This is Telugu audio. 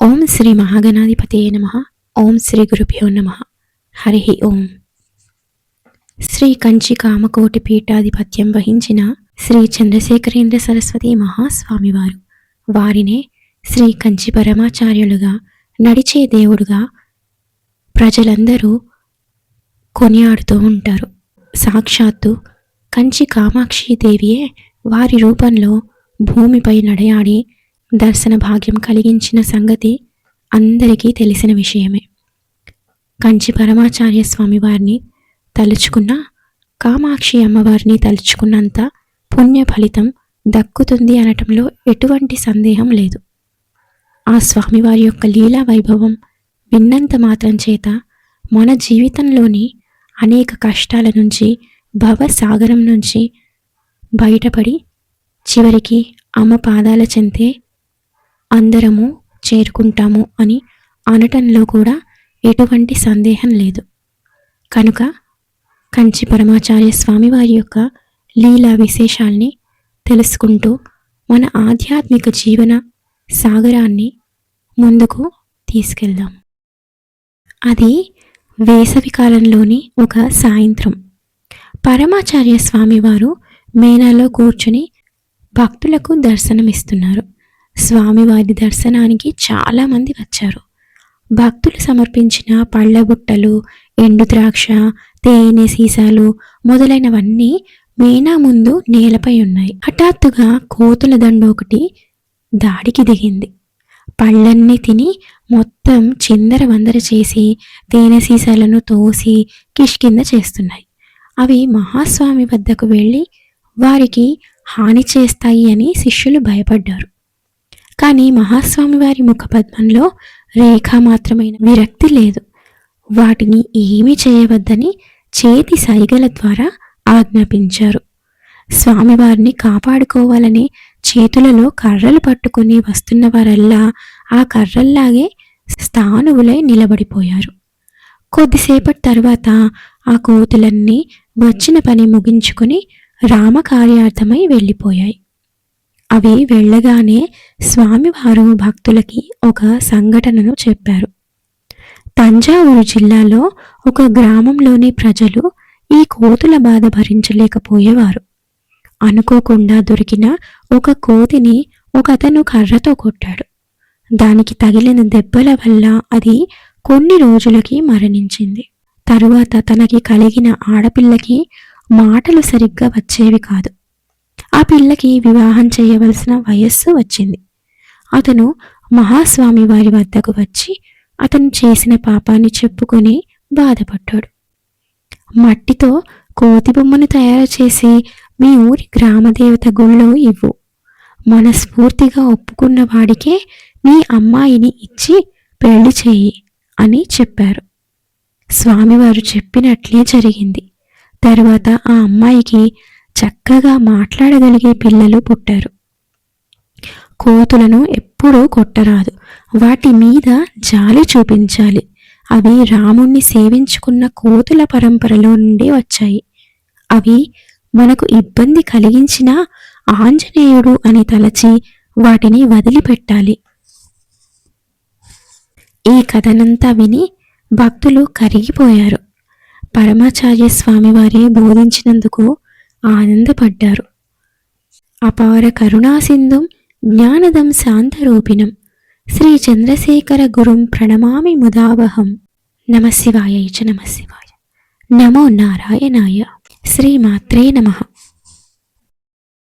ఓం శ్రీ మహాగణాధిపతయే నమః. ఓం శ్రీ గురుభ్యో నమః. హరి ఓం. శ్రీ కంచి కామకోటి పీఠాధిపత్యం వహించిన శ్రీ చంద్రశేఖరేంద్ర సరస్వతి మహాస్వామివారు, వారినే శ్రీ కంచి పరమాచార్యులుగా, నడిచే దేవుడుగా ప్రజలందరూ కొనియాడుతూ ఉంటారు. సాక్షాత్తు కంచి కామాక్షి దేవియే వారి రూపంలో భూమిపై నడయాడి దర్శన భాగ్యం కలిగించిన సంగతి అందరికీ తెలిసిన విషయమే. కంచి పరమాచార్య స్వామి వారిని తలుచుకున్న, కామాక్షి అమ్మవారిని తలుచుకున్నంత పుణ్య ఫలితం దక్కుతుంది అనటంలో ఎటువంటి సందేహం లేదు. ఆ స్వామివారి యొక్క లీలా వైభవం విన్నంత మాత్రం చేత మన జీవితంలోని అనేక కష్టాల నుంచి, భవసాగరం నుంచి బయటపడి చివరికి అమ్మ పాదాల చెంతే అందరము చేరుకుంటాము అని అనటంలో కూడా ఎటువంటి సందేహం లేదు. కనుక కంచి పరమాచార్య స్వామివారి యొక్క లీలా విశేషాల్ని తెలుసుకుంటూ మన ఆధ్యాత్మిక జీవన సాగరాన్ని ముందుకు తీసుకెళ్దాం. అది వేసవి కాలంలోని ఒక సాయంత్రం. పరమాచార్య స్వామివారు మేనాలో కూర్చుని భక్తులకు దర్శనమిస్తున్నారు. స్వామివారి దర్శనానికి చాలామంది వచ్చారు. భక్తులు సమర్పించిన పళ్ళ బుట్టలు, ఎండు ద్రాక్ష, తేనె సీసాలు మొదలైనవన్నీ మేనా ముందు నేలపై ఉన్నాయి. హఠాత్తుగా కోతుల దండు ఒకటి దాడికి దిగింది. పళ్ళన్నీ తిని మొత్తం చిందరవందర చేసి తేనె సీసాలను తోసి కిష్కింద చేస్తున్నాయి. అవి మహాస్వామి వద్దకు వెళ్ళి వారికి హాని చేస్తాయి అని శిష్యులు భయపడ్డారు. కానీ మహాస్వామి వారి ముఖపద్మంలో రేఖామాత్రమైన విరక్తి లేదు. వాటిని ఏమీ చేయవద్దని చేతి సైగల ద్వారా ఆజ్ఞాపించారు. స్వామివారిని కాపాడుకోవాలని చేతులలో కర్రలు పట్టుకుని వస్తున్న వారల్లా ఆ కర్రల్లాగే స్థానువులై నిలబడిపోయారు. కొద్దిసేపటి తర్వాత ఆ కోతులన్నీ వచ్చిన పని ముగించుకుని రామకార్యార్థమై వెళ్ళిపోయాయి. అవి వెళ్ళగానే స్వామివారు భక్తులకి ఒక సంఘటనను చెప్పారు. తంజావూరు జిల్లాలో ఒక గ్రామంలోని ప్రజలు ఈ కోతుల బాధ భరించలేకపోయేవారు. అనుకోకుండా దొరికిన ఒక కోతిని ఒకతను కర్రతో కొట్టాడు. దానికి తగిలిన దెబ్బల వల్ల అది కొన్ని రోజులకి మరణించింది. తరువాత తనకి కలిగిన ఆడపిల్లకి మాటలు సరిగ్గా వచ్చేవి కాదు. ఆ పిల్లకి వివాహం చేయవలసిన వయస్సు వచ్చింది. అతను మహాస్వామి వారి వద్దకు వచ్చి అతను చేసిన పాపాన్ని చెప్పుకొని బాధపడ్డాడు. మట్టితో కోతి బొమ్మను తయారు చేసి మీ ఊరి గ్రామదేవత గుళ్ళో ఇవ్వు, మనస్ఫూర్తిగా ఒప్పుకున్న వాడికే నీ అమ్మాయిని ఇచ్చి పెళ్లి చేయి అని చెప్పారు. స్వామివారు చెప్పినట్లే జరిగింది. తరువాత ఆ అమ్మాయికి చక్కగా మాట్లాడగలిగే పిల్లలు పుట్టారు. కోతులను ఎప్పుడూ కొట్టరాదు, వాటి మీద జాలి చూపించాలి. అవి రాముణ్ణి సేవించుకున్న కోతుల పరంపరలో నుండి వచ్చాయి. అవి మనకు ఇబ్బంది కలిగించినా ఆంజనేయుడు అని తలచి వాటిని వదిలిపెట్టాలి. ఈ కథనంతా విని భక్తులు కరిగిపోయారు. పరమాచార్య స్వామివారే బోధించినందుకు ఆనందపడ్డారు. అపార కరుణాసింధుం జ్ఞానదం శాంతరూపిణం శ్రీ చంద్రశేఖర గురుం ప్రణమామి ముదావహం. నమః శివాయ చ నమః శివాయ. నమో నారాయణాయ. శ్రీమాత్రే నమః.